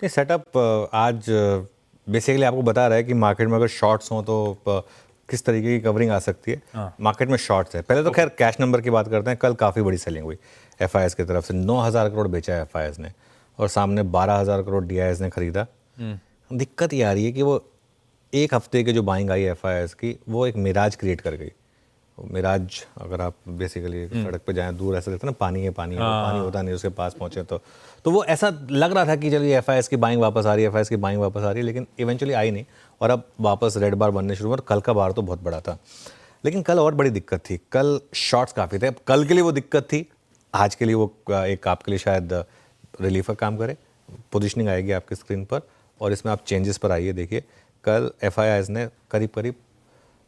ये सेटअप आज बेसिकली आपको बता रहा है कि मार्केट में अगर शॉर्ट्स हों तो किस तरीके की कवरिंग आ सकती है। मार्केट में शॉर्ट्स है। पहले तो खैर कैश नंबर की बात करते हैं। कल काफ़ी बड़ी सेलिंग हुई एफआईएस की तरफ से। 9,000 करोड़ बेचा है एफआईएस ने और सामने 12,000 करोड़ डीआईएस ने खरीदा। दिक्कत ये आ रही है कि वो एक हफ्ते की जो बाइंग आई एफआईएस की वो एक मिराज क्रिएट कर गई। मिराज अगर आप बेसिकली सड़क पे जाएं दूर ऐसा लगता है ना पानी है पानी है, पानी होता नहीं उसके पास पहुंचे तो वो ऐसा लग रहा था कि चलिए एफआईएस की बाइंग वापस आ रही है, एफआईएस की बाइंग वापस आ रही है, लेकिन इवेंचुअली आई नहीं और अब वापस रेड बार बनने शुरू हुए। और कल का बार तो बहुत बड़ा था, लेकिन कल और बड़ी दिक्कत थी। कल शॉर्ट्स काफ़ी थे। अब कल के लिए वो दिक्कत थी, आज के लिए वो एक आपके लिए शायद रिलीफ का काम करे। पोजिशनिंग आएगी आपकी स्क्रीन पर और इसमें आप चेंजेस पर आइए। देखिए कल एफआईएस ने करीब करीब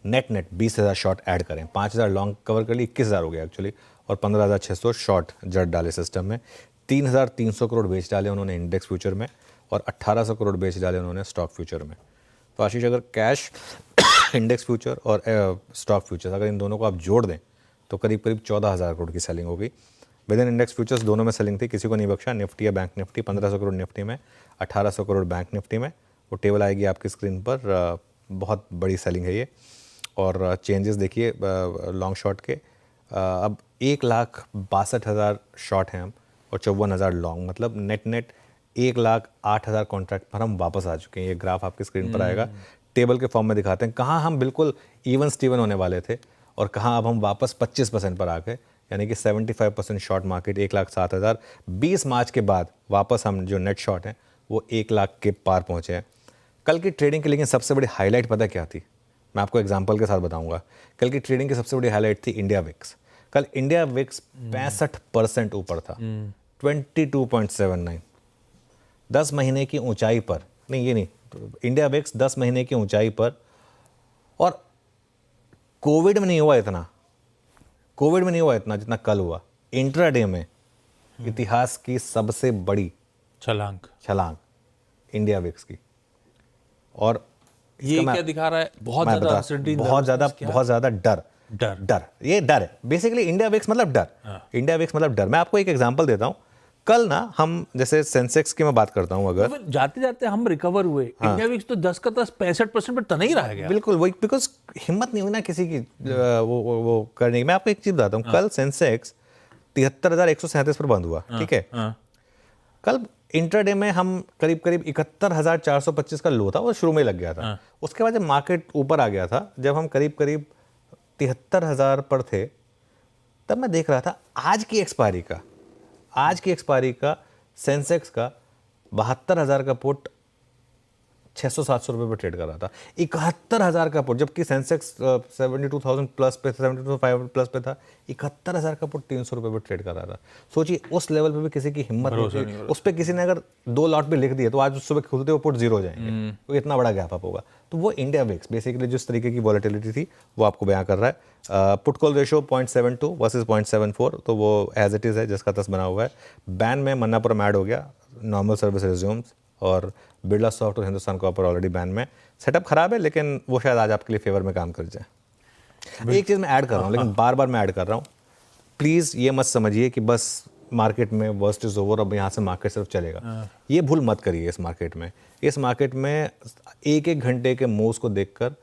नेट 20,000 शॉर्ट ऐड करें। 5,000 लॉन्ग कवर कर ली, 21,000 हो गया एक्चुअली, और 15,600 शॉर्ट जट डाले सिस्टम में। 3,300 करोड़ बेच डाले उन्होंने इंडेक्स फ्यूचर में और 1,800 करोड़ बेच डाले उन्होंने स्टॉक फ्यूचर में। तो आशीष, अगर कैश इंडेक्स फ्यूचर और स्टॉक फ्यूचर्स अगर इन दोनों को आप जोड़ दें तो करीब करीब 14,000 करोड़ की सेलिंग होगी। विद इन इंडेक्स फ्यूचर्स दोनों में सेलिंग थी, किसी को नहीं बख्शा। निफ्टी या बैंक निफ्टी 1,500 करोड़ निफ्टी में, 1,800 करोड़ बैंक निफ्टी में। वो टेबल आएगी आपकी स्क्रीन पर। बहुत बड़ी सेलिंग है ये। और चेंजेस देखिए लॉन्ग शॉट के। अब 1,62,000 शॉर्ट हैं हम और 54,000 लॉन्ग, मतलब नेट 1,08,000 कॉन्ट्रैक्ट पर हम वापस आ चुके हैं। ये ग्राफ आपकी स्क्रीन पर आएगा, टेबल के फॉर्म में दिखाते हैं कहाँ हम बिल्कुल इवन स्टीवन होने वाले थे और कहाँ अब हम वापस 25% पर आ गए। यानी कि 75% शॉर्ट मार्केट 1,07,000। 20 मार्च के बाद वापस हम जो नेट शॉर्ट हैं वो 1,00,000 के पार पहुँचे हैं। कल की ट्रेडिंग की लेकिन सबसे बड़ी हाईलाइट पता क्या थी? मैं आपको एग्जांपल के साथ बताऊंगा। कल की ट्रेडिंग की सबसे बड़ी हाईलाइट थी इंडिया विक्स। कल इंडिया विक्स 65% ऊपर था, 22.79। 10 महीने की ऊंचाई पर, नहीं ये नहीं, इंडिया विक्स 10 महीने की ऊंचाई पर। और कोविड में नहीं हुआ इतना जितना कल हुआ। इंट्राडे में इतिहास की सबसे बड़ी छलांग इंडिया विक्स की। और ये क्या दिखा रहा है? बहुत ज्यादा डर। ये डर है बेसिकली। इंडिया विक्स मतलब डर। इंडिया विक्स मतलब डर। मैं आपको एक एग्जांपल देता हूं। कल ना हम जैसे सेंसेक्स की मैं बात करता हूं, अगर तो जाते जाते हम रिकवर हुए। इंडिया विक्स तो 10 का 10 65% पर तना ही रह गया। बिल्कुल वही, बिकॉज हिम्मत नहीं हुई ना किसी की वो करने की। मैं आपको एक चीज बताता हूँ। कल सेंसेक्स 73,137 पर बंद हुआ, ठीक है। कल इंट्राडे में हम करीब करीब 71,425 का लो था, वो शुरू में ही लग गया था। उसके बाद जब मार्केट ऊपर आ गया था, जब हम करीब करीब 73,000 पर थे, तब मैं देख रहा था आज की एक्सपायरी का सेंसेक्स का 72,000 का पुट 600-700 रुपये पर ट्रेड कर रहा था। 71,000 का पुट, जबकि सेंसेक्स 72,000 प्लस पे, 72,500 प्लस पे था। 71,000 का पुट 300 रुपये पर ट्रेड कर रहा था। सोचिए उस लेवल पे भी किसी की हिम्मत नहीं थी। उस पर किसी ने अगर 2 लॉट भी लिख दिए तो आज सुबह खुलते वो पुट जीरो हो जाएंगे। तो इतना बड़ा गैप अप होगा। तो वो इंडिया विक्स बेसिकली जिस तरीके की वॉलेटिलिटी थी वो आपको बयां कर रहा है। पुट कॉल रेशियो 0.72 वर्सेज 0.74, तो वो एज इट इज़ है जिसका तस बना हुआ है। बैन में मन्नापुरम ऐड हो गया, नॉर्मल सर्विस रिज्यूम्स, और बिरला सॉफ्ट और हिंदुस्तान कॉपर ऑलरेडी बैन में। सेटअप खराब है लेकिन वो शायद आज आपके लिए फेवर में काम कर जाए। एक चीज़ मैं ऐड कर रहा हूँ, लेकिन बार बार मैं ऐड कर रहा हूँ। प्लीज़ ये मत समझिए कि बस मार्केट में वर्स्ट इज ओवर, अब यहाँ से मार्केट सिर्फ चलेगा। ये भूल मत करिए। इस मार्केट में एक घंटे के मूव्स को देखकर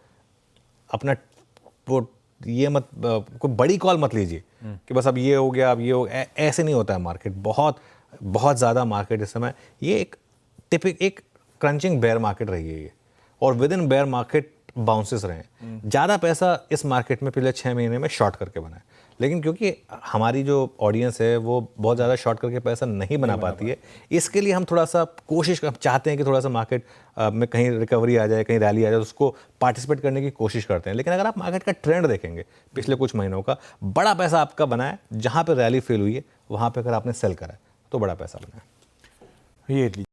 अपना ये मत कोई बड़ी कॉल मत लीजिए कि बस अब ये हो गया, अब ये हो गया। ऐसे नहीं होता है मार्केट। बहुत ज़्यादा मार्केट इस समय ये एक क्रंचिंग बेयर मार्केट रही है ये, और within bear market bounces रहे हैं। ज़्यादा पैसा इस मार्केट में पिछले 6 महीने में शॉर्ट करके बना है, लेकिन क्योंकि हमारी जो ऑडियंस है वो बहुत ज़्यादा शॉर्ट करके पैसा नहीं बना पाती है, इसके लिए हम थोड़ा सा कोशिश चाहते हैं कि थोड़ा सा मार्केट में कहीं रिकवरी आ जाए, कहीं रैली आ जाए, उसको पार्टिसिपेट करने की कोशिश करते हैं। लेकिन अगर आप मार्केट का ट्रेंड देखेंगे पिछले कुछ महीनों का, बड़ा पैसा आपका बना है। जहाँ पर रैली फेल हुई है वहाँ पर अगर आपने सेल करा है तो बड़ा पैसा बना है। ये